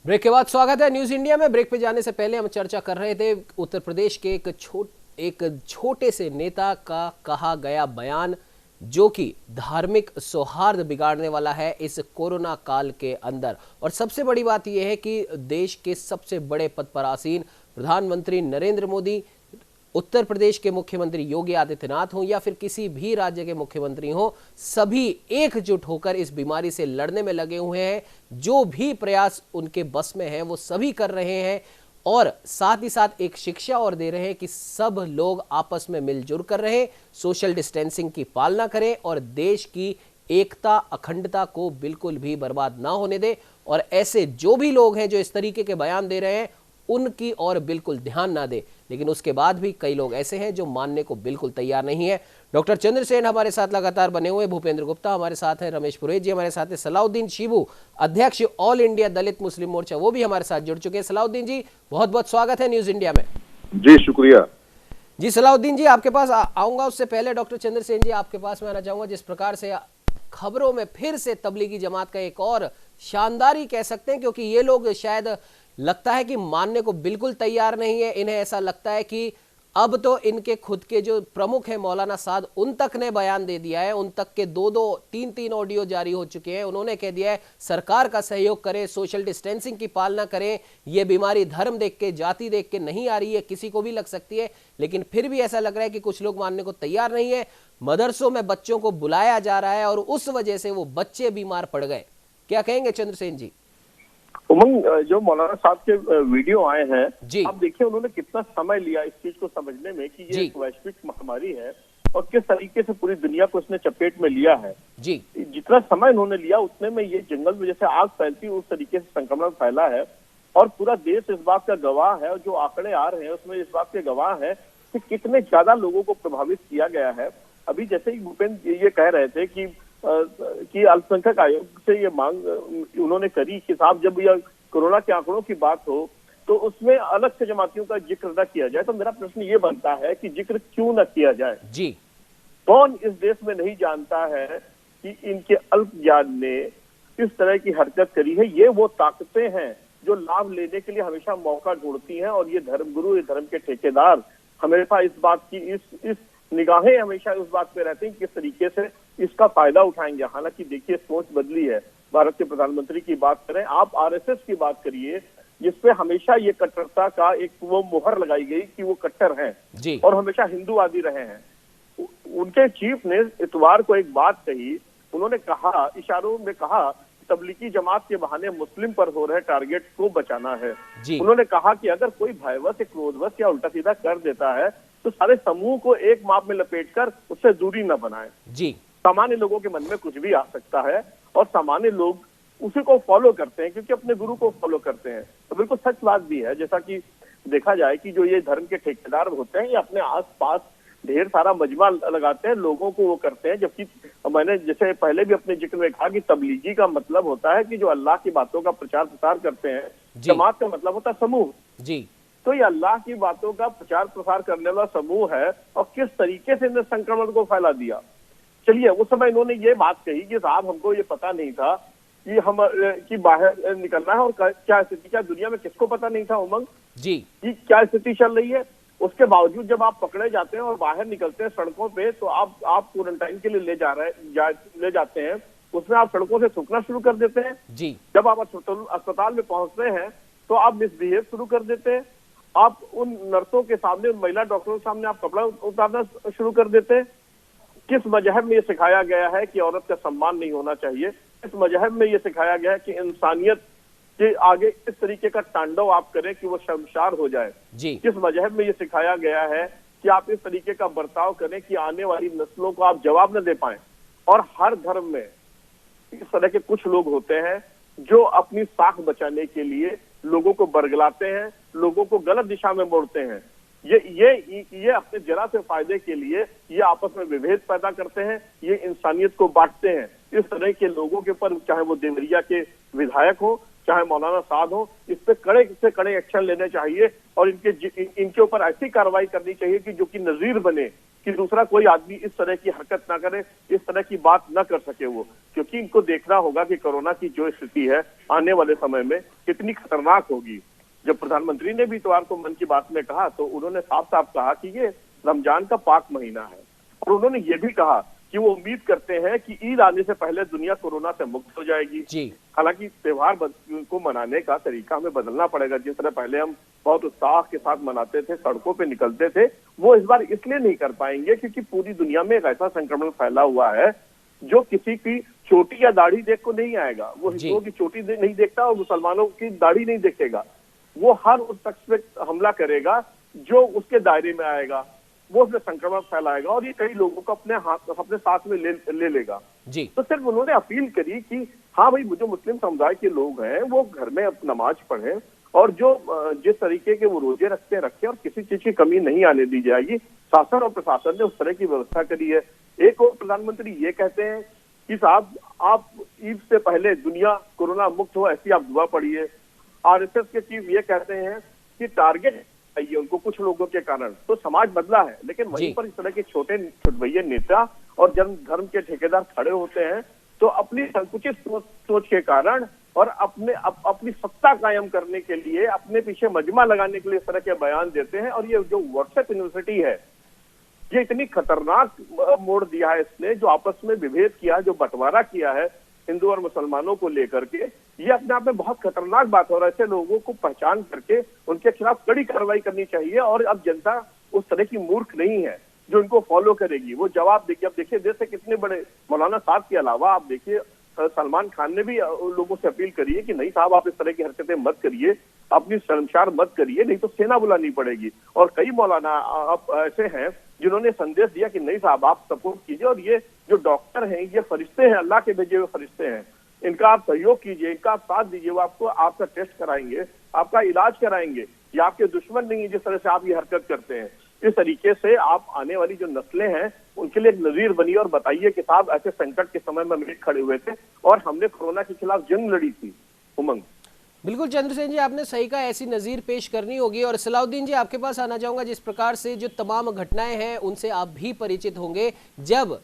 Break के बाद स्वागत है न्यूज इंडिया में। ब्रेक पे जाने से पहले हम चर्चा कर रहे थे उत्तर प्रदेश के एक छोटे से नेता का कहा गया बयान, जो कि धार्मिक सौहार्द बिगाड़ने वाला है इस कोरोना काल के अंदर। और सबसे बड़ी बात यह है कि देश के सबसे बड़े पद पर आसीन प्रधानमंत्री नरेंद्र मोदी, उत्तर प्रदेश के मुख्यमंत्री योगी आदित्यनाथ हों या फिर किसी भी राज्य के मुख्यमंत्री हों, सभी एकजुट होकर इस बीमारी से लड़ने में लगे हुए हैं। जो भी प्रयास उनके बस में है वो सभी कर रहे हैं और साथ ही साथ एक शिक्षा और दे रहे हैं कि सब लोग आपस में मिलजुल कर रहें, सोशल डिस्टेंसिंग की पालना करें और देश की एकता अखंडता को बिल्कुल भी बर्बाद ना होने दें। और ऐसे जो भी लोग हैं जो इस तरीके के बयान दे रहे हैं उनकी और बिल्कुल ध्यान ना दे। लेकिन उसके बाद भी कई लोग ऐसे हैं जो मानने को बिल्कुल तैयार नहीं है। डॉक्टर चंद्रसेन हमारे साथ लगातार बने हुए, भूपेंद्र गुप्ता हमारे साथ हैं, रमेश पुरोहित जी हमारे साथ हैं, सलाउद्दीन शिबू अध्यक्ष ऑल इंडिया दलित मुस्लिम मोर्चा वो भी हमारे साथ जुड़ चुके हैं। सलाउद्दीन जी बहुत बहुत स्वागत है न्यूज इंडिया में। जी शुक्रिया जी। सलाउद्दीन जी आपके पास आऊंगा, उससे पहले डॉक्टर चंद्रसेन जी आपके पास में आना चाहूंगा। जिस प्रकार से खबरों में फिर से तबलीगी जमात का एक और शानदार ही कह सकते हैं, क्योंकि ये लोग शायद लगता है कि मानने को बिल्कुल तैयार नहीं है। इन्हें ऐसा लगता है कि अब तो इनके खुद के जो प्रमुख हैं मौलाना साद, उन तक ने बयान दे दिया है, उन तक के दो तीन ऑडियो जारी हो चुके हैं। उन्होंने कह दिया है सरकार का सहयोग करें, सोशल डिस्टेंसिंग की पालना करें, ये बीमारी धर्म देख के जाति देख के नहीं आ रही है, किसी को भी लग सकती है। लेकिन फिर भी ऐसा लग रहा है कि कुछ लोग मानने को तैयार नहीं है। मदरसों में बच्चों को बुलाया जा रहा है और उस वजह से वो बच्चे बीमार पड़ गए। क्या कहेंगे चंद्रसेन जी? उमंग, जो मौलाना साहब के वीडियो आए हैं, जी। आप देखिए उन्होंने कितना समय लिया इस चीज को समझने में कि ये एक वैश्विक महामारी है और किस तरीके से पूरी दुनिया को इसने चपेट में लिया है। जी। जितना समय उन्होंने लिया उतने में ये जंगल में जैसे आग फैलती है उस तरीके से संक्रमण फैला है और पूरा देश इस बात का गवाह है। और जो आंकड़े आ रहे हैं उसमें इस बात के गवाह है कि कितने ज्यादा लोगों को प्रभावित किया गया है। अभी जैसे ही भूपेंद्र ये कह रहे थे कि अल्पसंख्यक आयोग से ये मांग उन्होंने करी कि साहब जब यह कोरोना के आंकड़ों की बात हो तो उसमें अलग से जमातियों का जिक्र न किया जाए। तो मेरा प्रश्न ये बनता है कि जिक्र क्यों न किया जाए? जी। कौन इस देश में नहीं जानता है कि इनके अल्प ज्ञान ने किस तरह की हरकत करी है? ये वो ताकतें हैं जो लाभ लेने के लिए हमेशा मौका ढूंढती हैं और ये धर्मगुरु, ये धर्म के ठेकेदार हमेशा इस बात की इस निगाहें हमेशा उस बात पे रहते हैं किस तरीके से इसका फायदा उठाएंगे। हालांकि देखिए सोच बदली है। भारत के प्रधानमंत्री की बात करें, आप आरएसएस की बात करिए जिसपे हमेशा ये कट्टरता का एक वो मुहर लगाई गई कि वो कट्टर हैं और हमेशा हिंदूवादी रहे हैं। उनके चीफ ने इतवार को एक बात कही, उन्होंने कहा, इशारों में कहा तबलीगी जमात के बहाने मुस्लिम पर हो रहे टारगेट को बचाना है। उन्होंने कहा कि अगर कोई भयवश, क्रोधवश या उल्टा सीधा कर देता है तो सारे समूह को एक माप में लपेटकर उससे दूरी न बनाए। सामान्य लोगों के मन में कुछ भी आ सकता है और सामान्य लोग उसी को फॉलो करते हैं क्योंकि अपने गुरु को फॉलो करते हैं। तो बिल्कुल सच बात भी है, जैसा कि देखा जाए कि जो ये धर्म के ठेकेदार होते हैं ये अपने आसपास ढेर सारा मजमा लगाते हैं, लोगों को वो करते हैं। जबकि मैंने जैसे पहले भी अपने जिक्र में कहा कि तबलीगी का मतलब होता है कि जो अल्लाह की बातों का प्रचार प्रसार करते हैं। जमात का मतलब होता है समूह। तो ये अल्लाह की बातों का प्रचार प्रसार करने वाला समूह है और किस तरीके से इन्हें संक्रमण को फैला दिया। चलिए उस समय इन्होंने ये बात कही कि साहब हमको ये पता नहीं था कि बाहर निकलना है और क्या स्थिति, क्या दुनिया में किसको पता नहीं था उमंग कि क्या स्थिति चल रही है। उसके बावजूद जब आप पकड़े जाते हैं और बाहर निकलते हैं सड़कों पे तो आप क्वारंटाइन के लिए ले जाते हैं, उसमें आप सड़कों से थूकना शुरू कर देते हैं। जब आप अस्पताल में पहुंचते हैं तो आप मिसबिहेव शुरू कर देते हैं। आप उन नर्सों के सामने, उन महिला डॉक्टरों के सामने आप कपड़ा उतारना शुरू कर देते हैं। किस मजहब में ये सिखाया गया है कि औरत का सम्मान नहीं होना चाहिए? किस मजहब में ये सिखाया गया है कि इंसानियत के आगे इस तरीके का तांडव आप करें कि वो शर्मसार हो जाए? किस मजहब में ये सिखाया गया है कि आप इस तरीके का बर्ताव करें कि आने वाली नस्लों को आप जवाब न दे पाए? और हर धर्म में इस तरह के कुछ लोग होते हैं जो अपनी साख बचाने के लिए लोगों को बरगलाते हैं, लोगों को गलत दिशा में मोड़ते हैं। ये अपने जरा से फायदे के लिए ये आपस में विभेद पैदा करते हैं, ये इंसानियत को बांटते हैं। इस तरह के लोगों के ऊपर, चाहे वो देवरिया के विधायक हो, चाहे मौलाना साद हो, इस पे कड़े से कड़े एक्शन लेने चाहिए और इनके ऊपर ऐसी कार्रवाई करनी चाहिए कि जो कि नजीर बने, कि दूसरा कोई आदमी इस तरह की हरकत ना करे, इस तरह की बात ना कर सके वो। क्योंकि इनको देखना होगा कि कोरोना की जो स्थिति है आने वाले समय में कितनी खतरनाक होगी। जब प्रधानमंत्री ने भी इतवार को मन की बात में कहा तो उन्होंने साफ साफ कहा कि ये रमजान का पाक महीना है, और उन्होंने ये भी कहा कि वो उम्मीद करते हैं कि ईद आने से पहले दुनिया कोरोना से मुक्त हो जाएगी। हालांकि त्योहार को मनाने का तरीका हमें बदलना पड़ेगा। जिस तरह पहले हम बहुत उत्साह के साथ मनाते थे, सड़कों पे निकलते थे, वो इस बार इसलिए नहीं कर पाएंगे क्योंकि पूरी दुनिया में एक ऐसा संक्रमण फैला हुआ है जो किसी की चोटी या दाढ़ी देख को नहीं आएगा। वो हिंदुओं की चोटी नहीं देखता और मुसलमानों की दाढ़ी नहीं देखेगा। वो हर उस शख्स पे हमला करेगा जो उसके दायरे में आएगा, वो उसमें संक्रमण फैलाएगा और ये कई लोगों को अपने साथ में ले लेगा जी। तो सिर्फ उन्होंने अपील करी कि हाँ भाई, जो मुस्लिम समुदाय के लोग हैं वो घर में नमाज पढ़ें और जो जिस तरीके के वो रोजे रखे और किसी चीज की कमी नहीं आने दी जाएगी। शासन और प्रशासन ने उस तरह की व्यवस्था करी है। एक और प्रधानमंत्री ये कहते हैं कि साहब, आप ईद से पहले दुनिया कोरोना मुक्त हो ऐसी आप दुआ पढ़िए। आरएसएस के चीफ ये कहते हैं कि टारगेट चाहिए उनको कुछ लोगों के कारण। तो समाज बदला है, लेकिन वहीं पर इस तरह के छोटे छुटभैये नेता और धर्म के ठेकेदार खड़े होते हैं तो अपनी संकुचित सोच के कारण और अपनी सत्ता कायम करने के लिए, अपने पीछे मजमा लगाने के लिए इस तरह के बयान देते हैं। और ये जो व्हाट्सएप यूनिवर्सिटी है, ये इतनी खतरनाक मोड़ दिया है इसने, जो आपस में विभेद किया, जो बंटवारा किया है हिंदू और मुसलमानों को लेकर के, ये अपने आप में बहुत खतरनाक बात है। और ऐसे लोगों को पहचान करके उनके खिलाफ कड़ी कार्रवाई करनी चाहिए। और अब जनता उस तरह की मूर्ख नहीं है जो इनको फॉलो करेगी, वो जवाब देगी। अब देखिए देश से कितने बड़े मौलाना साहब के अलावा आप देखिए सलमान खान ने भी लोगों से अपील करी है कि नहीं साहब, आप इस तरह की हरकतें मत करिए, अपनी शर्मसार मत करिए, नहीं तो सेना बुलानी पड़ेगी। और कई मौलाना आप ऐसे हैं जिन्होंने संदेश दिया कि नहीं साहब, आप सपोर्ट कीजिए और ये जो डॉक्टर हैं ये फरिश्ते हैं, अल्लाह के भेजे हुए फरिश्ते हैं, इनका आप सहयोग कीजिए, इनका आप साथ दीजिए, वो आपको आपका टेस्ट कराएंगे, आपका इलाज कराएंगे। ये आपके दुश्मन नहीं है जिस तरह से आप ये हरकत करते हैं। इस तरीके से आप आने वाली जो नस्लें हैं उनके लिए एक नजीर बनिए और बताइए कि साहब, ऐसे संकट के समय में हम खड़े हुए थे और हमने कोरोना के खिलाफ जंग लड़ी थी। उमंग, बिल्कुल चंद्रसेन जी, आपने सही कहा, ऐसी नज़ीर पेश करनी होगी। और सलाउद्दीन जी, आपके पास आना चाहूँगा। जिस प्रकार से जो तमाम घटनाएं हैं उनसे आप भी परिचित होंगे, जब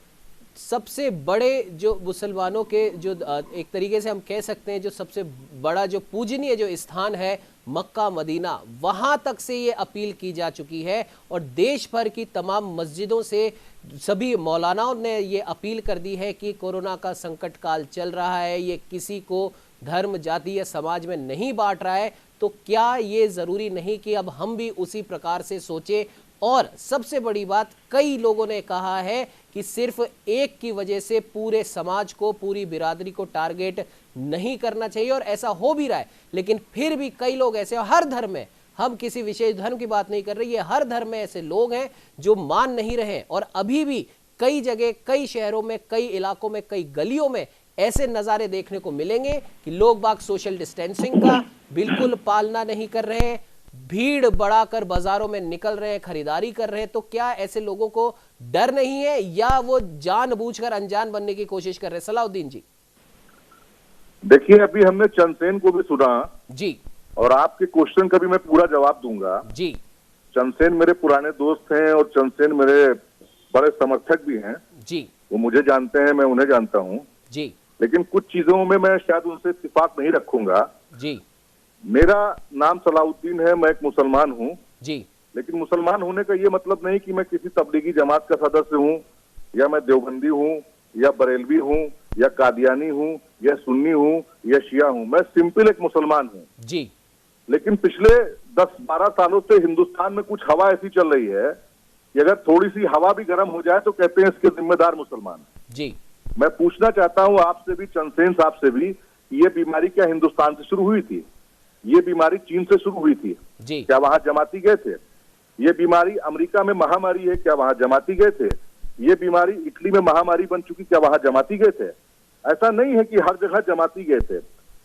सबसे बड़े जो मुसलमानों के जो एक तरीके से हम कह सकते हैं जो सबसे बड़ा जो पूजनीय जो स्थान है मक्का मदीना, वहाँ तक से ये अपील की जा चुकी है और देश भर की तमाम मस्जिदों से सभी मौलानाओं ने ये अपील कर दी है कि कोरोना का संकट काल चल रहा है, ये किसी को धर्म, जाति या समाज में नहीं बांट रहा है। तो क्या ये ज़रूरी नहीं कि अब हम भी उसी प्रकार से सोचें? और सबसे बड़ी बात, कई लोगों ने कहा है कि सिर्फ एक की वजह से पूरे समाज को, पूरी बिरादरी को टारगेट नहीं करना चाहिए और ऐसा हो भी रहा है। लेकिन फिर भी कई लोग ऐसे, हर धर्म में, हम किसी विशेष धर्म की बात नहीं कर रहे, ये हर धर्म में ऐसे लोग हैं जो मान नहीं रहे। और अभी भी कई जगह, कई शहरों में, कई इलाकों में, कई गलियों में ऐसे नज़ारे देखने को मिलेंगे कि लोग बाग सोशल डिस्टेंसिंग का बिल्कुल पालना नहीं कर रहे हैं, भीड़ बढ़ाकर बाजारों में निकल रहे हैं, खरीदारी कर रहे हैं। तो क्या ऐसे लोगों को डर नहीं है या वो जानबूझकर अनजान बनने की कोशिश कर रहे हैं? सलाउद्दीन जी, देखिए, अभी हमने चंद्रसेन को भी सुना जी और आपके क्वेश्चन का भी मैं पूरा जवाब दूंगा जी। चंद्रसेन मेरे पुराने दोस्त हैं और चंद्रसेन मेरे बड़े समर्थक भी हैं जी। वो मुझे जानते हैं, मैं उन्हें जानता हूँ जी। लेकिन कुछ चीजों में मैं शायद उनसे इत्तेफाक नहीं रखूंगा जी। मेरा नाम सलाउद्दीन है, मैं एक मुसलमान हूँ जी। लेकिन मुसलमान होने का ये मतलब नहीं कि मैं किसी तबलीगी जमात का सदस्य हूँ या मैं देवबंदी हूँ या बरेलवी हूँ या कादियानी हूँ या सुन्नी हूँ या शिया हूँ। मैं सिंपल एक मुसलमान हूँ जी। लेकिन पिछले 10-12 सालों से हिंदुस्तान में कुछ हवा ऐसी चल रही है कि अगर थोड़ी सी हवा भी गर्म हो जाए तो कहते हैं इसके जिम्मेदार मुसलमान जी। मैं पूछना चाहता हूँ आपसे भी, चंद्रसेन साहब से भी, ये बीमारी क्या हिंदुस्तान से शुरू हुई थी? ये बीमारी चीन से शुरू हुई थी जी। क्या वहां जमाती गए थे? ये बीमारी अमेरिका में महामारी है, क्या वहां जमाती गए थे? ये बीमारी इटली में महामारी बन चुकी, क्या वहां जमाती गए थे? ऐसा नहीं है कि हर जगह जमाती गए थे।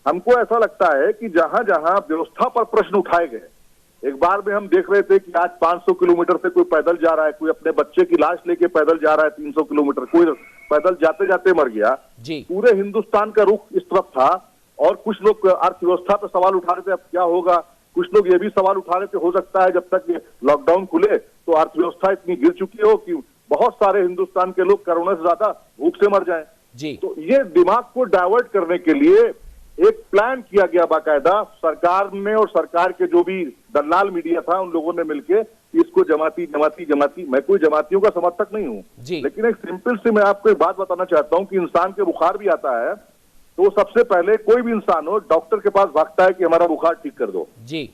हमको ऐसा लगता है कि जहां जहां व्यवस्था पर प्रश्न उठाए गए, एक बार में हम देख रहे थे कि आज 500 किलोमीटर से कोई पैदल जा रहा है, कोई अपने बच्चे की लाश लेके पैदल जा रहा है 300 किलोमीटर, कोई पैदल जाते जाते मर गया। पूरे हिंदुस्तान का रुख इस तरफ था और कुछ लोग अर्थव्यवस्था पर सवाल उठा रहे थे अब क्या होगा, कुछ लोग ये भी सवाल उठा रहे थे हो सकता है जब तक लॉकडाउन खुले तो अर्थव्यवस्था इतनी गिर चुकी हो कि बहुत सारे हिंदुस्तान के लोग कोरोना से ज्यादा भूख से मर जाएं। जी। तो ये दिमाग को डाइवर्ट करने के लिए एक प्लान किया गया बाकायदा सरकार ने, और सरकार के जो भी दलाल मीडिया था उन लोगों ने मिलके इसको जमाती जमाती जमाती, मैं कोई जमातियों का समर्थक नहीं हूं, लेकिन एक सिंपल से मैं आपको एक बात बताना चाहता हूं कि इंसान के बुखार भी आता है तो सबसे पहले कोई भी इंसान हो डॉक्टर के पास भागता है कि हमारा बुखार ठीक कर दो जी।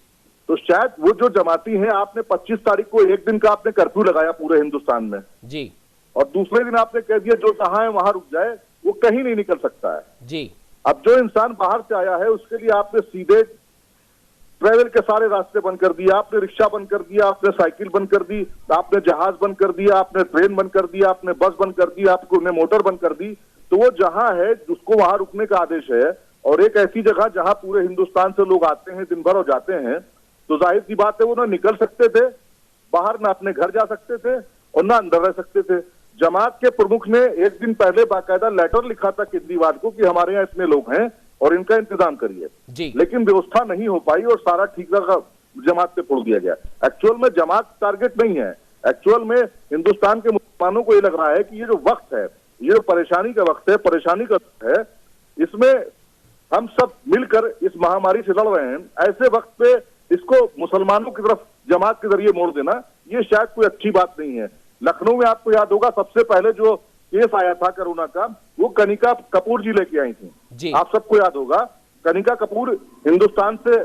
तो शायद वो जो जमाती हैं, आपने 25 तारीख को एक दिन का आपने कर्फ्यू लगाया पूरे हिंदुस्तान में जी, और दूसरे दिन आपने कह दिया जो जहां है वहां रुक जाए, वो कहीं नहीं निकल सकता है जी। अब जो इंसान बाहर से आया है उसके लिए आपने सीधे ट्रेवल के सारे रास्ते बंद कर दिए, आपने रिक्शा बंद कर दिया, आपने साइकिल बंद कर दी, आपने जहाज बंद कर दिया, आपने ट्रेन बंद कर दिया, आपने बस बंद कर दी, आपने मोटर बंद कर दी, तो वो जहां है उसको वहां रुकने का आदेश है। और एक ऐसी जगह जहां पूरे हिंदुस्तान से लोग आते हैं दिन भर और जाते हैं, तो जाहिर सी बात है वो ना निकल सकते थे बाहर, ना अपने घर जा सकते थे और ना अंदर रह सकते थे। जमात के प्रमुख ने एक दिन पहले बाकायदा लेटर लिखा था केजरीवाल को कि हमारे यहाँ इतने लोग हैं और इनका इंतजाम करिए, लेकिन व्यवस्था नहीं हो पाई और सारा ठेका जमात पे छोड़ दिया गया। एक्चुअल में जमात टारगेट नहीं है, एक्चुअल में हिंदुस्तान के मुसलमानों को ये लग रहा है कि ये जो वक्त है, ये जो परेशानी का वक्त है, परेशानी का वक्त है, इसमें हम सब मिलकर इस महामारी से लड़ रहे हैं। ऐसे वक्त पे इसको मुसलमानों की तरफ जमात के जरिए मोड़ देना ये शायद कोई अच्छी बात नहीं है। लखनऊ में आपको याद होगा सबसे पहले जो केस आया था कोरोना का, वो कनिका कपूर जी लेके आई थी, आप सबको याद होगा। कनिका कपूर हिंदुस्तान से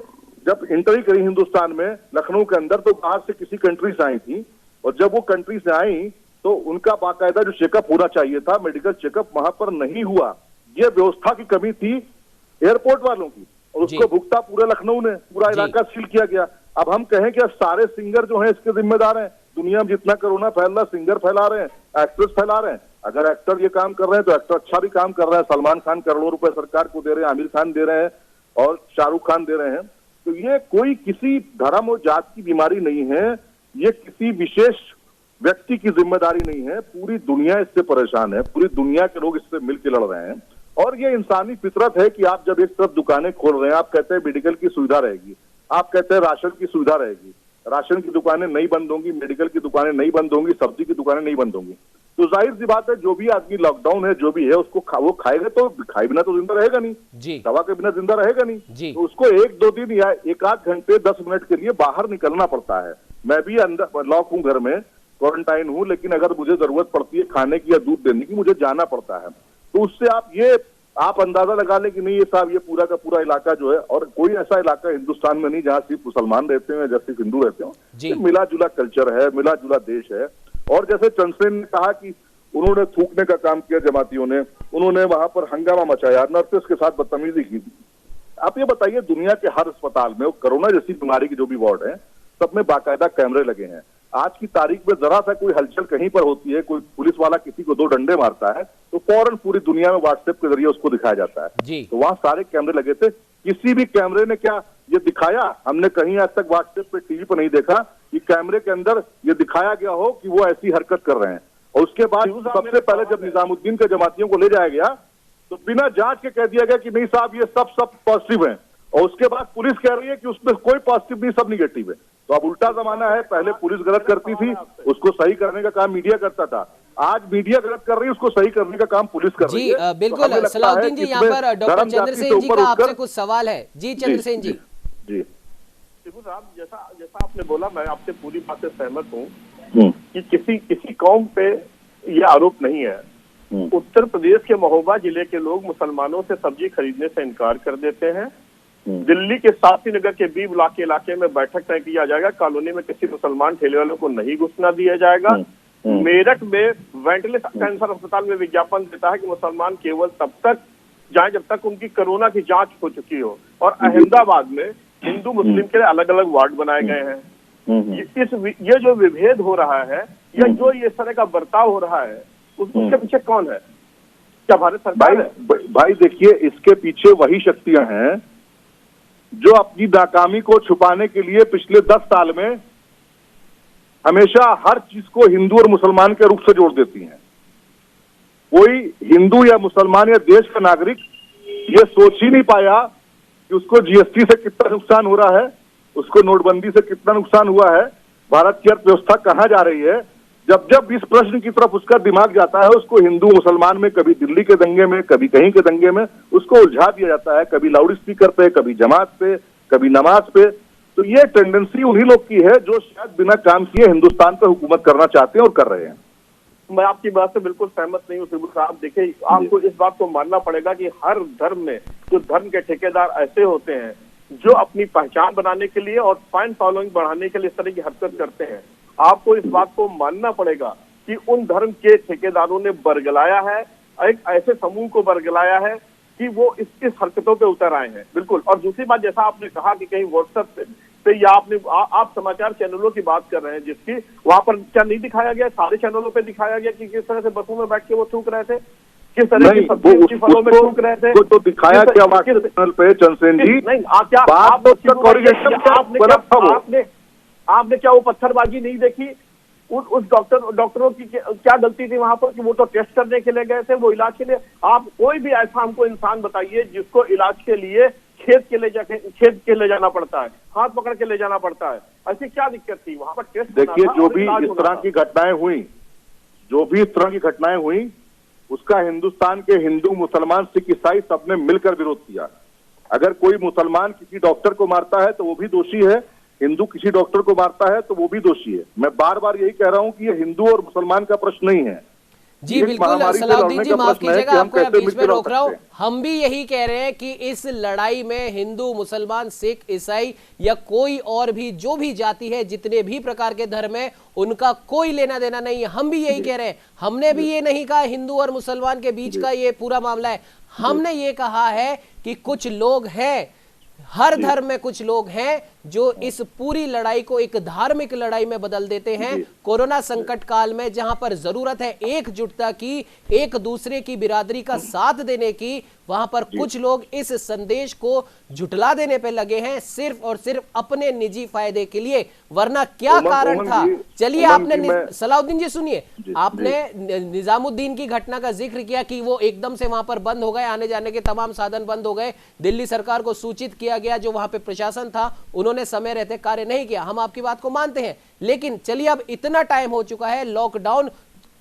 जब एंट्री करी हिंदुस्तान में लखनऊ के अंदर, तो बाहर से किसी कंट्री से आई थी, और जब वो कंट्री से आई तो उनका बाकायदा जो चेकअप होना चाहिए था, मेडिकल चेकअप, वहां पर नहीं हुआ। ये व्यवस्था की कमी थी एयरपोर्ट वालों की, और उसको भुगता पूरे लखनऊ ने, पूरा इलाका सील किया गया। अब हम कहें कि सारे सिंगर जो हैं इसके जिम्मेदार हैं, दुनिया में जितना कोरोना फैल रहा है सिंगर फैला रहे हैं, एक्ट्रेस फैला रहे हैं। अगर एक्टर ये काम कर रहे हैं तो एक्टर अच्छा भी काम कर रहा है, सलमान खान करोड़ों रुपए सरकार को दे रहे हैं, आमिर खान दे रहे हैं और शाहरुख खान दे रहे हैं। तो ये कोई किसी धर्म और जात की बीमारी नहीं है, ये किसी विशेष व्यक्ति की जिम्मेदारी नहीं है, पूरी दुनिया इससे परेशान है, पूरी दुनिया के लोग इससे मिलकर लड़ रहे हैं। और ये इंसानी फितरत है कि आप जब एक तरफ दुकानें खोल रहे हैं, आप कहते हैं मेडिकल की सुविधा रहेगी, आप कहते हैं राशन की सुविधा रहेगी, राशन की दुकानें नहीं बंद होंगी, मेडिकल की दुकानें नहीं बंद होंगी, सब्जी की दुकानें नहीं बंद होंगी, तो जाहिर सी बात है जो भी आदमी लॉकडाउन है जो भी है उसको वो खाएगा, तो खाए बिना तो जिंदा रहेगा नहीं, दवा के बिना जिंदा रहेगा नहीं, तो उसको 1-2 दिन या 1-8 घंटे 10 मिनट के लिए बाहर निकलना पड़ता है। मैं भी अंदर लॉक हूँ, घर में क्वारंटाइन हूँ, लेकिन अगर मुझे जरूरत पड़ती है खाने की या दूध देने की, मुझे जाना पड़ता है। तो उससे आप अंदाजा लगा लें कि नहीं ये साहब ये पूरा का पूरा इलाका जो है, और कोई ऐसा इलाका हिंदुस्तान में नहीं जहां सिर्फ मुसलमान रहते हैं या सिर्फ हिंदू रहते हो, मिला जुला कल्चर है, मिला जुला देश है। और जैसे चंद्रसेन ने कहा कि उन्होंने थूकने का काम किया जमातियों ने, उन्होंने वहां पर हंगामा मचाया, नर्सेस के साथ बदतमीजी की। आप ये बताइए दुनिया के हर अस्पताल में कोरोना जैसी बीमारी की जो भी वार्ड है सब में बाकायदा कैमरे लगे हैं। आज की तारीख में जरा सा कोई हलचल कहीं पर होती है, कोई पुलिस वाला किसी को 2 डंडे मारता है तो फौरन पूरी दुनिया में व्हाट्सएप के जरिए उसको दिखाया जाता है। तो वहां सारे कैमरे लगे थे, किसी भी कैमरे ने क्या ये दिखाया, हमने कहीं आज तक व्हाट्सएप पे टीवी पर नहीं देखा कि कैमरे के अंदर ये दिखाया गया हो कि वो ऐसी हरकत कर रहे हैं। और उसके बाद सबसे पहले जब निजामुद्दीन के जमातियों को ले जाया गया तो बिना जांच के कह दिया गया कि नहीं साहब ये सब पॉजिटिव है, और उसके बाद पुलिस कह रही है कि उसमें कोई पॉजिटिव नहीं, सब निगेटिव है। तो अब उल्टा जमाना है, पहले पुलिस गलत करती थी, उसको सही करने का काम मीडिया करता था, आज मीडिया गलत कर रही है, उसको सही करने का काम पुलिस कर रही है। बिल्कुल सलाउद्दीन जी, यहाँ पर डॉक्टर चंद्रसेन जी का आपसे कुछ सवाल है। जी चंद्रसेन जी। जी साहब, जैसा आपने बोला मैं आपसे पूरी बात से सहमत हूँ कि किसी कौम पे ये आरोप नहीं है। उत्तर प्रदेश के महोबा जिले के लोग मुसलमानों से सब्जी खरीदने से इनकार कर देते हैं। दिल्ली के शास्त्री नगर के बी ब्लॉक के इलाके में बैठक तय किया जाएगा, कॉलोनी में किसी मुसलमान ठेले वालों को नहीं घुसना दिया जाएगा। मेरठ में वेंटिलेस कैंसर अस्पताल में विज्ञापन देता है कि मुसलमान केवल तब तक जाए जब तक उनकी कोरोना की जांच हो चुकी हो। और अहमदाबाद में हिंदू मुस्लिम के लिए अलग अलग वार्ड बनाए गए हैं। ये जो विभेद हो रहा है या जो इस तरह का बर्ताव हो रहा है उसके पीछे कौन है? क्या भारत सरकार है? भाई देखिए, इसके पीछे वही शक्तियां हैं जो अपनी नाकामी को छुपाने के लिए पिछले 10 साल में हमेशा हर चीज को हिंदू और मुसलमान के रूप से जोड़ देती हैं। कोई हिंदू या मुसलमान या देश का नागरिक ये सोच ही नहीं पाया कि उसको जीएसटी से कितना नुकसान हो रहा है, उसको नोटबंदी से कितना नुकसान हुआ है, भारत की अर्थव्यवस्था कहाँ जा रही है। जब जब इस प्रश्न की तरफ उसका दिमाग जाता है, उसको हिंदू मुसलमान में, कभी दिल्ली के दंगे में, कभी कहीं के दंगे में उसको उलझा दिया जाता है, कभी लाउड स्पीकर पे, कभी जमात पे, कभी नमाज पे। तो ये टेंडेंसी उन्हीं लोग की है जो शायद बिना काम किए हिंदुस्तान पर हुकूमत करना चाहते हैं और कर रहे हैं। मैं आपकी बात से बिल्कुल सहमत नहीं हूँ सिब्बू साहब। देखिए, आपको इस बात को मानना पड़ेगा कि हर धर्म में जो धर्म के ठेकेदार ऐसे होते हैं जो अपनी पहचान बनाने के लिए और फैन फॉलोइंग बढ़ाने के लिए इस तरह की हरकत करते हैं। आपको इस बात को मानना पड़ेगा कि उन धर्म के ठेकेदारों ने बरगलाया है, एक ऐसे समूह को बरगलाया है कि वो इस हरकतों पे उतर आए हैं। बिल्कुल। और दूसरी बात, जैसा आपने कहा कि कहीं व्हाट्सएप पे या आप समाचार चैनलों की बात कर रहे हैं, जिसकी वहां पर क्या नहीं दिखाया गया, सारे चैनलों पे दिखाया गया कि किस तरह से बसों में बैठ के वो थूक रहे थे, किस तरह की सब्जी फलों में थूक रहे थे। तो दिखाया क्या चैनल पे चंद्रसेन जी? नहीं, आपने क्या वो पत्थरबाजी नहीं देखी? उस डॉक्टरों की क्या गलती थी वहां पर कि वो तो टेस्ट करने के लिए गए थे, वो इलाज के लिए। आप कोई भी ऐसा हमको इंसान बताइए जिसको इलाज के लिए खेत के ले जाना पड़ता है, हाथ पकड़ के ले जाना पड़ता है। ऐसी क्या दिक्कत थी वहां पर? टेस्ट देखिए, जो भी इस तरह की घटनाएं हुई, उसका हिंदुस्तान के हिंदू, मुसलमान, सिख, ईसाई सबने मिलकर विरोध किया। अगर कोई मुसलमान किसी डॉक्टर को मारता है तो वो भी दोषी है, हिंदू किसी डॉक्टर को मारता है तो वो भी दोषी है। मैं बार बार यही कह रहा हूं कि ये हिंदू और मुसलमान का प्रश्न नहीं है। जी बिल्कुल। सलाउद्दीन जी, माफ कीजिएगा, आपको मैं बीच में रोक रहा हूं। हम भी यही कह रहे हैं कि इस लड़ाई में हिंदू, मुसलमान, सिख, ईसाई या कोई और भी जो भी जाति है, जितने भी प्रकार के धर्म है, उनका कोई लेना देना नहीं है। हम भी यही कह रहे हैं। हमने भी ये नहीं कहा हिंदू और मुसलमान के बीच का ये पूरा मामला है। हमने ये कहा है कि कुछ लोग हैं, हर धर्म में कुछ लोग हैं जो इस पूरी लड़ाई को एक धार्मिक लड़ाई में बदल देते हैं। कोरोना संकट काल में जहां पर जरूरत है एकजुटता की, एक दूसरे की बिरादरी का साथ देने की, वहां पर कुछ लोग इस संदेश को झुटला देने पे लगे हैं, सिर्फ और सिर्फ अपने निजी फायदे के लिए। वरना क्या कारण था? चलिए, आपने सलाउद्दीन जी सुनिए, आपने निजामुद्दीन की घटना का जिक्र किया कि वो एकदम से वहां पर बंद हो गए, आने जाने के तमाम साधन बंद हो गए, दिल्ली सरकार को सूचित किया गया, जो वहां पे प्रशासन था उन्होंने समय रहते कार्य नहीं किया। हम आपकी बात को मानते हैं, लेकिन चलिए अब इतना टाइम हो चुका है, लॉकडाउन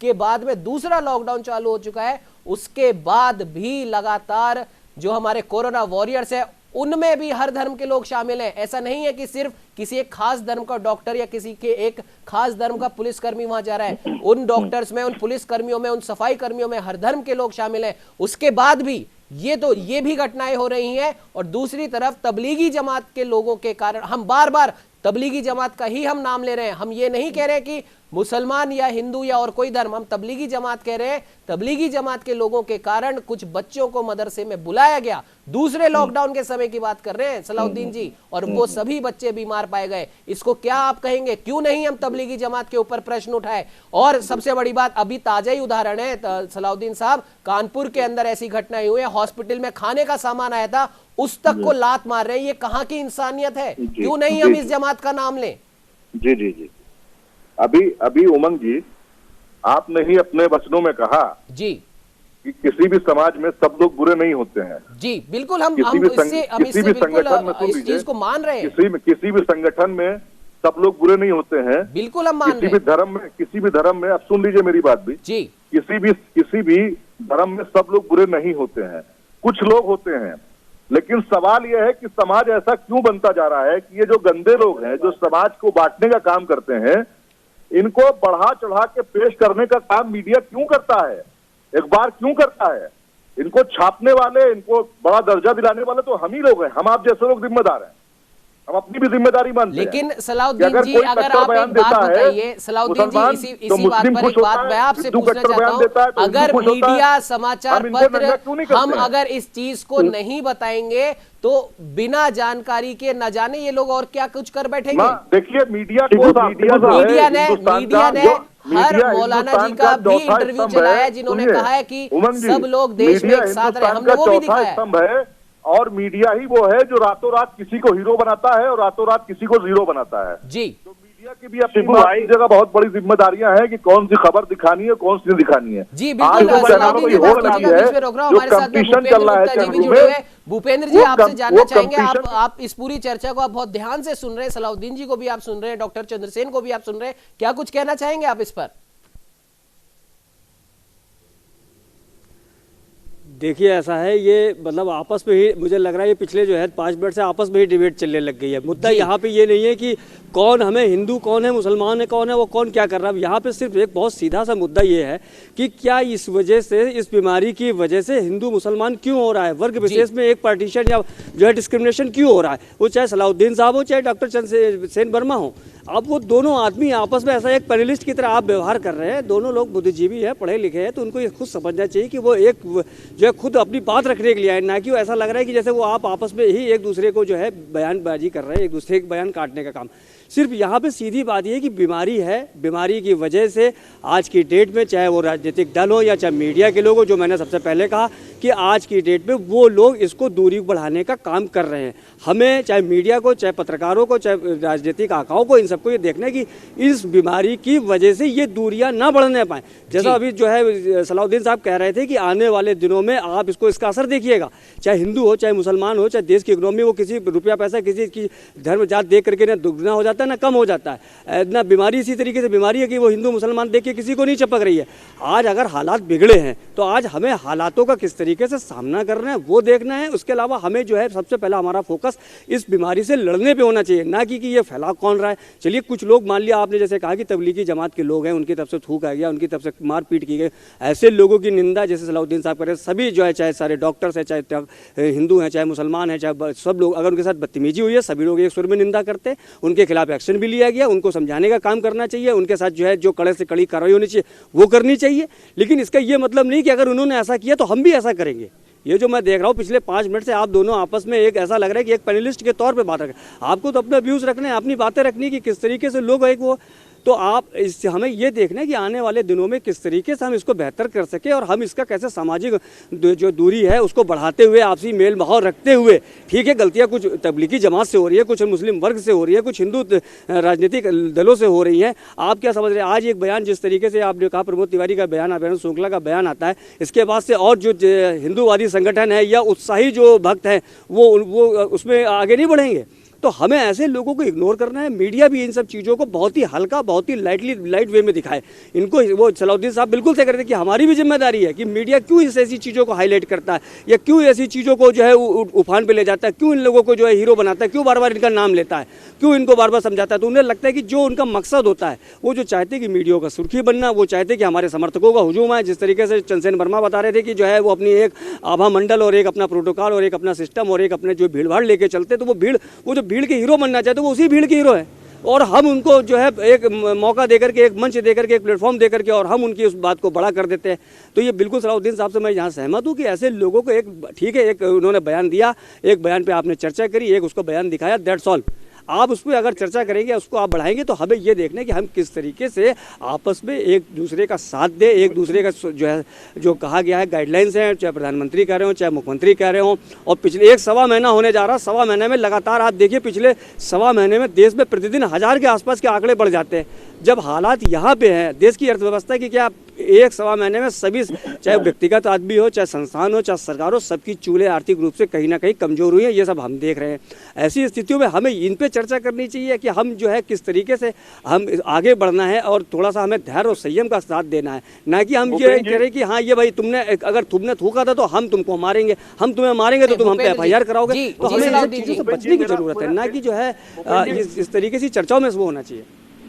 के बाद में दूसरा लॉकडाउन चालू हो चुका है, उसके बाद भी लगातार जो हमारे कोरोना वॉरियर्स है उनमें भी हर धर्म के लोग शामिल हैं। ऐसा नहीं है कि सिर्फ किसी एक खास धर्म का डॉक्टर या किसी के एक खास धर्म का पुलिसकर्मी वहां जा रहा है। उन डॉक्टर्स में, उन पुलिसकर्मियों में, उन सफाई कर्मियों में हर धर्म के लोग शामिल हैं। उसके बाद भी ये भी घटनाएं हो रही हैं। और दूसरी तरफ तबलीगी जमात के लोगों के कारण, हम बार बार तबलीगी जमात का ही हम नाम ले रहे हैं, हम ये नहीं कह रहे कि मुसलमान या हिंदू या और कोई धर्म, हम तबलीगी जमात कह रहे हैं। तबलीगी जमात के लोगों के कारण कुछ बच्चों को मदरसे में बुलाया गया, दूसरे लॉकडाउन के समय की बात कर रहे हैं सलाउद्दीन जी, और वो सभी बच्चे बीमार पाए गए। इसको क्या आप कहेंगे? क्यों नहीं हम तबलीगी जमात के ऊपर प्रश्न उठाए? और सबसे बड़ी बात, अभी ताजा ही उदाहरण है सलाउद्दीन साहब, कानपुर के अंदर ऐसी घटनाएं हुई है, हॉस्पिटल में खाने का सामान आया था, उस तक को लात मार रहे हैं। ये कहां की इंसानियत है? क्यों नहीं हम इस जमात का नाम लें? जी जी जी, अभी उमंग जी, आपने ही अपने वचनों में कहा जी कि किसी भी समाज में सब लोग बुरे नहीं होते हैं। जी बिल्कुल, हम किसी भी संगठन में इस चीज को मान रहे हैं। किसी भी संगठन में सब लोग बुरे नहीं होते हैं, बिल्कुल हम मान रहे हैं। किसी भी धर्म में, अब सुन लीजिए मेरी बात भी जी, किसी भी धर्म में सब लोग बुरे नहीं होते हैं, कुछ लोग होते हैं। लेकिन सवाल यह है कि समाज ऐसा क्यों बनता जा रहा है कि ये जो गंदे लोग हैं, जो समाज को बांटने का काम करते हैं, इनको बढ़ा चढ़ा के पेश करने का काम मीडिया क्यों करता है, एक बार क्यों करता है? इनको छापने वाले, इनको बड़ा दर्जा दिलाने वाले तो हम ही लोग हैं, हम आप जैसे लोग जिम्मेदार हैं, हम अपनी भी जिम्मेदारी मानते हैं। लेकिन सलाउद्दीन जी, अगर आप एक बात बताइए, सलाउद्दीन जी, इसी बात पर एक बात मैं आपसे पूछना चाहता हूं, अगर मीडिया, समाचार पत्र, हम अगर इस चीज को नहीं बताएंगे तो बिना जानकारी के न जाने ये लोग और क्या कुछ कर बैठेंगे। देखिए, मीडिया ने हर मौलाना जी का भी इंटरव्यू चलाया, जिन्होंने कहा है कि सब लोग देश में एक साथ रहे, हमने वो भी दिखाया। और मीडिया ही वो है जो रातों रात किसी को हीरो बनाता है और रातों रात किसी को जीरो बनाता है। जी, मीडिया की भी अपनी जगह बहुत बड़ी जिम्मेदारियां हैं कि कौन सी खबर दिखानी है, कौन सी नहीं दिखानी है। जी बिल्कुल, हमारे साथ में भूपेंद्र जी आपसे जानना चाहेंगे, आप इस पूरी चर्चा को आप बहुत ध्यान से सुन रहे हैं, सलाउद्दीन जी को भी आप सुन रहे हैं, डॉक्टर चंद्रसेन को भी आप सुन रहे हैं, क्या कुछ कहना चाहेंगे आप इस पर? देखिए ऐसा है, ये मतलब आपस में ही मुझे लग रहा है ये पिछले जो है 5 मिनट से आपस में ही डिबेट चलने लग गई है। मुद्दा यहाँ पे ये नहीं है कि कौन हमें हिंदू कौन है, मुसलमान है कौन है, वो कौन क्या कर रहा है। यहाँ पे सिर्फ एक बहुत सीधा सा मुद्दा ये है कि क्या इस वजह से, इस बीमारी की वजह से हिंदू मुसलमान क्यों हो रहा है, वर्ग विशेष में एक पार्टीशन या जो है डिस्क्रिमिनेशन क्यों हो रहा है, वो चाहे सलाउद्दीन साहब हो चाहे डॉक्टर चंद्रसेन वर्मा हो। अब वो दोनों आदमी आपस में ऐसा एक पैनलिस्ट की तरह आप व्यवहार कर रहे हैं, दोनों लोग बुद्धिजीवी हैं, पढ़े लिखे हैं, तो उनको ये खुद समझना चाहिए कि वो एक जो है खुद अपनी बात रखने के लिए आए, ना कि वो ऐसा लग रहा है कि जैसे वो आप आपस में ही एक दूसरे को जो है बयानबाजी कर रहे हैं, एक दूसरे के बयान काटने का काम। सिर्फ यहाँ पे सीधी बात ये है कि बीमारी है, बीमारी की वजह से आज की डेट में चाहे वो राजनीतिक दल हो या चाहे मीडिया के लोग हो, जो मैंने सबसे पहले कहा कि आज की डेट में वो लोग इसको दूरी बढ़ाने का काम कर रहे हैं। हमें चाहे मीडिया को, चाहे पत्रकारों को, चाहे राजनीतिक आकाओं को, इन सबको ये देखना है कि इस बीमारी की वजह से ये दूरियां ना बढ़ने पाएं। जैसा अभी जो है सलाउद्दीन साहब कह रहे थे कि आने वाले दिनों में आप इसको इसका असर देखिएगा, चाहे हिंदू हो चाहे मुसलमान हो, चाहे देश की इकोनॉमी वो किसी रुपया पैसा किसी की धर्म जात देख करके ना दुगना हो जाता है ना कम हो जाता है। ना बीमारी इसी तरीके से बीमारी है कि वो हिंदू मुसलमान देख के किसी को नहीं चपक रही है। आज अगर हालात बिगड़े हैं तो आज हमें हालातों का किस तरीके से सामना करना है वो देखना है। उसके अलावा हमें जो है सबसे पहला हमारा फोकस इस बीमारी से लड़ने पे होना चाहिए, ना कि ये फैलाव कौन रहा है। चलिए कुछ लोग मान लिया आपने जैसे कहा कि तबलीगी जमात के लोग हैं, उनकी तरफ से थूक आ गया, उनकी तरफ से मारपीट की गई, ऐसे लोगों की निंदा जैसे सलाउद्दीन साहब करें, सभी जो है चाहे सारे डॉक्टर्स हैं, चाहे हिंदू हैं, चाहे मुसलमान हैं, चाहे सब लोग, अगर उनके साथ बदतमीजी हुई है सभी लोग एक सुर में निंदा करते हैं, उनके खिलाफ एक्शन भी लिया गया, उनको समझाने का काम करना चाहिए, उनके साथ जो है जो कड़े से कड़ी कार्रवाई होनी चाहिए वो करनी चाहिए। लेकिन इसका ये मतलब नहीं कि अगर उन्होंने ऐसा किया तो हम भी ऐसा करेंगे। ये जो मैं देख रहा हूँ पिछले 5 मिनट से आप दोनों आपस में एक ऐसा लग रहा है कि एक पैनलिस्ट के तौर पे बात रखें। आपको तो अपने व्यूज़ रखने हैं, अपनी बातें रखनी है कि किस तरीके से लोग एक वो, तो आप इससे हमें ये देखना है कि आने वाले दिनों में किस तरीके से हम इसको बेहतर कर सके और हम इसका कैसे सामाजिक जो दूरी है उसको बढ़ाते हुए, आपसी मेल भाव रखते हुए, ठीक है गलतियां कुछ तबलीगी जमात से हो रही है, कुछ मुस्लिम वर्ग से हो रही है, कुछ हिंदू राजनीतिक दलों से हो रही है। आप क्या समझ रहे हैं? आज एक बयान जिस तरीके से आपने कहा, प्रमोद तिवारी का बयान, अभिनंदन श्रृंखला का बयान आता है, इसके बाद से और जो हिंदूवादी संगठन है या उत्साही जो भक्त हैं वो उसमें आगे नहीं बढ़ेंगे। तो हमें ऐसे लोगों को इग्नोर करना है। मीडिया भी इन सब चीज़ों को बहुत ही हल्का, बहुत ही लाइट वे में दिखाए। इनको वो सलाउद्दीन साहब बिल्कुल तय करते कि हमारी भी जिम्मेदारी है कि मीडिया क्यों ऐसी चीज़ों को हाईलाइट करता है या क्यों ऐसी चीज़ों को जो है उफान पे ले जाता है, क्यों इन लोगों को जो है हीरो बनाता है, क्यों बार बार इनका नाम लेता है, क्यों इनको बार बार समझाता है। तो उन्हें लगता है कि जो उनका मकसद होता है, वो जो चाहते कि मीडिया का सुर्खी बनना, वो चाहते कि हमारे समर्थकों का हुजूम आए। जिस तरीके से चंद्रसेन वर्मा बता रहे थे कि जो है वो अपनी एक आभा मंडल और एक अपना प्रोटोकॉल और एक अपना सिस्टम और एक अपने जो भीड़ भाड़ लेके चलते, तो वो जो भीड़ के हीरो बनना तो वो उसी भीड़ के हीरो है। और हम उनको जो है एक मौका देकर के, एक मंच देकर के, एक प्लेटफॉर्म देकर के और हम उनकी उस बात को बड़ा कर देते हैं। तो ये बिल्कुल सलाउद्दीन साहब से मैं यहाँ सहमत हूँ कि ऐसे लोगों को एक, ठीक है, एक उन्होंने बयान दिया, एक बयान पे आपने चर्चा करी, एक उसको बयान दिखाया, दैट्स ऑल। आप उस पर अगर चर्चा करेंगे, उसको आप बढ़ाएंगे, तो हमें ये देखना है कि हम किस तरीके से आपस में एक दूसरे का साथ दें, एक दूसरे का जो है जो कहा गया है गाइडलाइंस हैं, चाहे प्रधानमंत्री कह रहे हो चाहे मुख्यमंत्री कह रहे हो। और पिछले 1-1.25 महीना होने जा रहा, 1.25 महीने में लगातार आप देखिए पिछले 1.25 महीने में देश में प्रतिदिन 1000 के आसपास के आंकड़े बढ़ जाते हैं। जब हालात यहाँ पे हैं देश की अर्थव्यवस्था की, क्या 1-1.25 महीने में सभी, चाहे व्यक्तिगत आदमी हो, चाहे संस्थान हो, चाहे सरकार हो, सबकी चूल्हे आर्थिक रूप से कहीं ना कहीं कमजोर हुई है, ये सब हम देख रहे हैं। ऐसी स्थितियों में हमें इन पे चर्चा करनी चाहिए कि हम जो है किस तरीके से हम आगे बढ़ना है और थोड़ा सा हमें धैर्य और संयम का साथ देना है, ना कि हम ये करें कि हाँ ये भाई अगर तुमने थूका था तो हम तुमको मारेंगे, हम तुम्हें मारेंगे तो तुम हम पे FIR कराओगे। तो हमें इन चीज़ों से बचने की जरूरत है, ना कि जो है इस तरीके से चर्चाओं में वो होना चाहिए।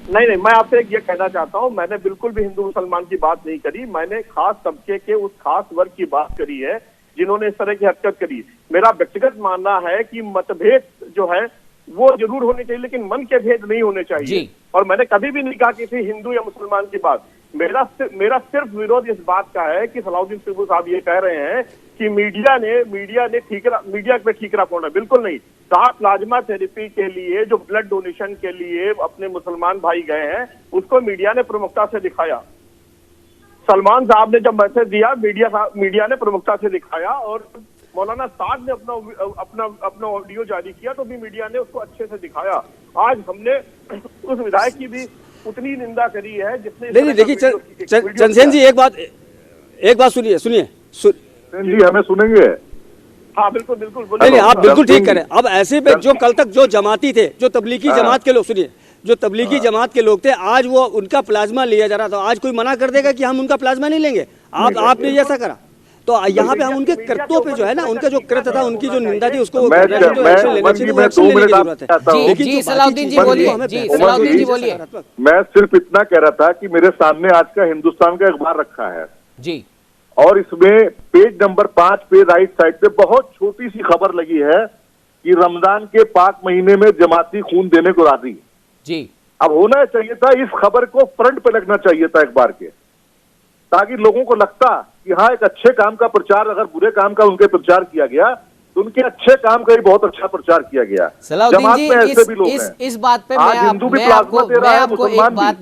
नहीं, मैं आपसे ये कहना चाहता हूँ, मैंने बिल्कुल भी हिंदू मुसलमान की बात नहीं करी, मैंने खास तबके के उस खास वर्ग की बात करी है जिन्होंने इस तरह की हरकत करी। मेरा व्यक्तिगत मानना है कि मतभेद जो है वो जरूर होने चाहिए, लेकिन मन के भेद नहीं होने चाहिए। और मैंने कभी भी नहीं कहा किसी हिंदू या मुसलमान की बात। मेरा सिर्फ विरोध इस बात का है कि सलाउद्दीन सिब्बू साहब ये कह रहे हैं कि मीडिया पे ठीकरा फोड़ा। बिल्कुल नहीं। साथ प्लाज्मा थेरेपी के लिए जो ब्लड डोनेशन के लिए अपने मुसलमान भाई गए हैं, उसको मीडिया ने प्रमुखता से दिखाया। सलमान साहब ने जब मैसेज दिया, मीडिया ने प्रमुखता से दिखाया और मौलाना साद ने अपना ऑडियो जारी किया तो भी मीडिया ने उसको अच्छे से दिखाया। आज हमने उस विधायक की भी उतनी निंदा करी है जिसने। नहीं देखिए चंद्रसेन जी, एक बात सुनिए जी, हमें सुनेंगे? हाँ बिल्कुल बिल्कुल, नहीं आप बिल्कुल ठीक करें। अब ऐसे में जो कल तक जो जमाती थे, जो तबलीगी जमात के लोग, सुनिए, जो तबलीगी जमात के लोग थे, आज वो उनका प्लाज्मा लिया जा रहा था। आज कोई मना कर देगा कि हम उनका प्लाज्मा नहीं लेंगे? आपने ऐसा करा तो यहाँ पे हम उनके कृत्यों पे जो है ना, उनका जो कृत्य था, उनकी जो निंदा थी, उसको मैं सिर्फ इतना कह रहा था कि मेरे सामने आज का हिंदुस्तान का अखबार रखा है जी, और इसमें पेज नंबर 5 पे राइट साइड पे बहुत छोटी सी खबर लगी है कि रमजान के पाक महीने में जमाती खून देने को राजी जी। अब होना चाहिए था, इस खबर को फ्रंट पे लगना चाहिए था अखबार के, ताकि लोगों को लगता कि हाँ, एक अच्छे काम का प्रचार, अगर बुरे काम का उनके प्रचार किया गया तो उनके अच्छे काम का ही बहुत अच्छा प्रचार किया गया। सलाउद्दीन जी, इस बात पे मैं आपको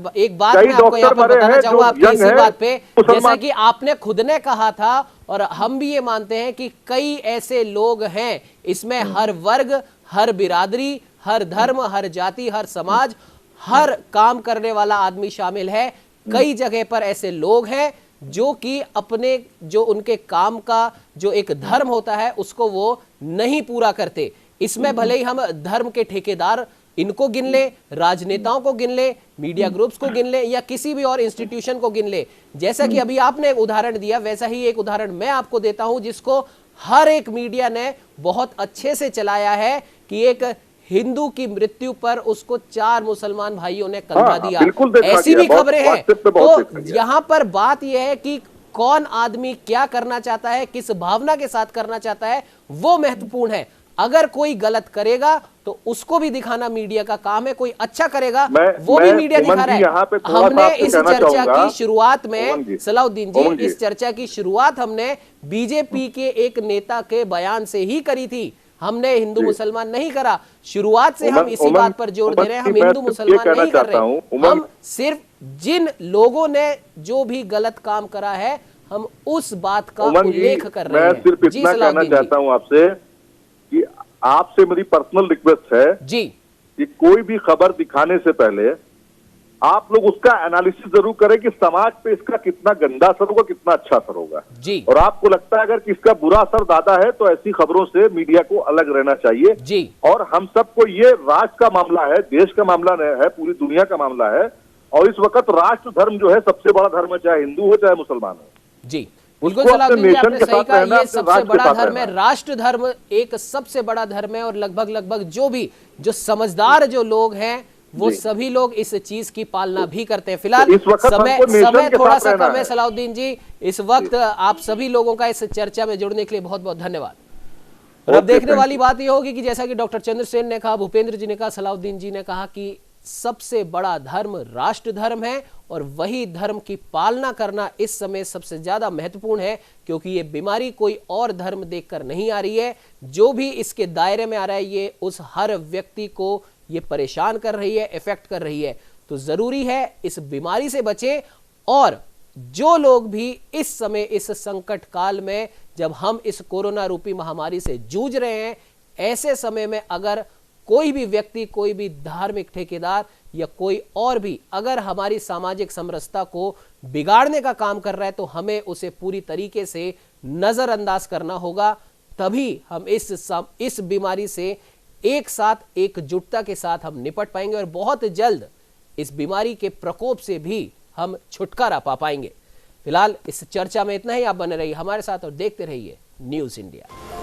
एक बात मैं आपको यहाँ पे बताना चाहूंगा आपकी इसी बात पे, जैसा कि आपने खुद ने कहा था और हम भी ये मानते हैं कि कई ऐसे लोग हैं, इसमें हर वर्ग, हर बिरादरी, हर धर्म, हर जाति, हर समाज, हर काम करने वाला आदमी शामिल है। कई जगह पर ऐसे लोग हैं जो कि अपने जो उनके काम का जो एक धर्म होता है उसको वो नहीं पूरा करते। इसमें भले ही हम धर्म के ठेकेदार इनको गिन ले, राजनेताओं को गिन ले, मीडिया ग्रुप्स को गिन ले या किसी भी और इंस्टीट्यूशन को गिन ले। जैसा कि अभी आपने एक उदाहरण दिया, वैसा ही एक उदाहरण मैं आपको देता हूं जिसको हर एक मीडिया ने बहुत अच्छे से चलाया है कि एक हिंदू की मृत्यु पर उसको 4 मुसलमान भाइयों ने कंधा दिया। ऐसी भी खबरें हैं। तो यहाँ पर बात यह है कि कौन आदमी क्या करना चाहता है, किस भावना के साथ करना चाहता है, वो महत्वपूर्ण है। अगर कोई गलत करेगा तो उसको भी दिखाना मीडिया का काम है, कोई अच्छा करेगा वो भी मीडिया दिखा रहा है। हमने इस चर्चा की शुरुआत में, सलाउद्दीन जी, इस चर्चा की शुरुआत हमने बीजेपी के एक नेता के बयान से ही करी थी। हमने हिंदू मुसलमान नहीं करा। शुरुआत से हम इसी बात पर जोर दे रहे हैं, हम हिंदू मुसलमान नहीं कर रहे, हम सिर्फ जिन लोगों ने जो भी गलत काम करा है हम उस बात का उल्लेख कर रहे हैं। मैं सिर्फ इतना कहना चाहता हूं आपसे कि आपसे मेरी पर्सनल रिक्वेस्ट है जी कि कोई भी खबर दिखाने से पहले आप लोग उसका एनालिसिस जरूर करें कि समाज पे इसका कितना गंदा असर होगा, कितना अच्छा असर होगा जी। और आपको लगता है अगर इसका बुरा असर ज्यादा है तो ऐसी खबरों से मीडिया को अलग रहना चाहिए जी। और हम सबको, ये राष्ट्र का मामला है, देश का मामला है, पूरी दुनिया का मामला है और इस वक्त राष्ट्र धर्म जो है सबसे बड़ा धर्म है, चाहे हिंदू हो चाहे मुसलमान हो जी। बिल्कुल सलाउद्दीन जी, आपने सही कहा, ये सबसे बड़ा धर्म है, राष्ट्र धर्म एक सबसे बड़ा धर्म है और लगभग जो समझदार जो लोग हैं वो सभी लोग इस चीज की पालना भी करते हैं। फिलहाल समय थोड़ा सा कम है सलाउद्दीन जी, इस वक्त आप सभी लोगों का इस चर्चा में जुड़ने के लिए बहुत बहुत धन्यवाद। और अब देखने वाली बात यह होगी कि जैसा कि डॉक्टर चंद्रसेन ने कहा, भूपेंद्र जी ने कहा, सलाउद्दीन जी ने कहा कि सबसे बड़ा धर्म राष्ट्र धर्म है और वही धर्म की पालना करना इस समय सबसे ज्यादा महत्वपूर्ण है, क्योंकि ये बीमारी कोई और धर्म देखकर नहीं आ रही है। जो भी इसके दायरे में आ रहा है ये उस हर व्यक्ति को ये परेशान कर रही है, इफेक्ट कर रही है। तो जरूरी है इस बीमारी से बचें और जो लोग भी इस समय इस संकट काल में, जब हम इस कोरोना रूपी महामारी से जूझ रहे हैं, ऐसे समय में अगर कोई भी व्यक्ति, कोई भी धार्मिक ठेकेदार या कोई और भी अगर हमारी सामाजिक समरसता को बिगाड़ने का काम कर रहा है तो हमें उसे पूरी तरीके से नजरअंदाज करना होगा। तभी हम इस बीमारी से एक साथ, एकजुटता के साथ हम निपट पाएंगे और बहुत जल्द इस बीमारी के प्रकोप से भी हम छुटकारा पा पाएंगे। फिलहाल इस चर्चा में इतना ही। आप बने रहिए हमारे साथ और देखते रहिए न्यूज़ इंडिया।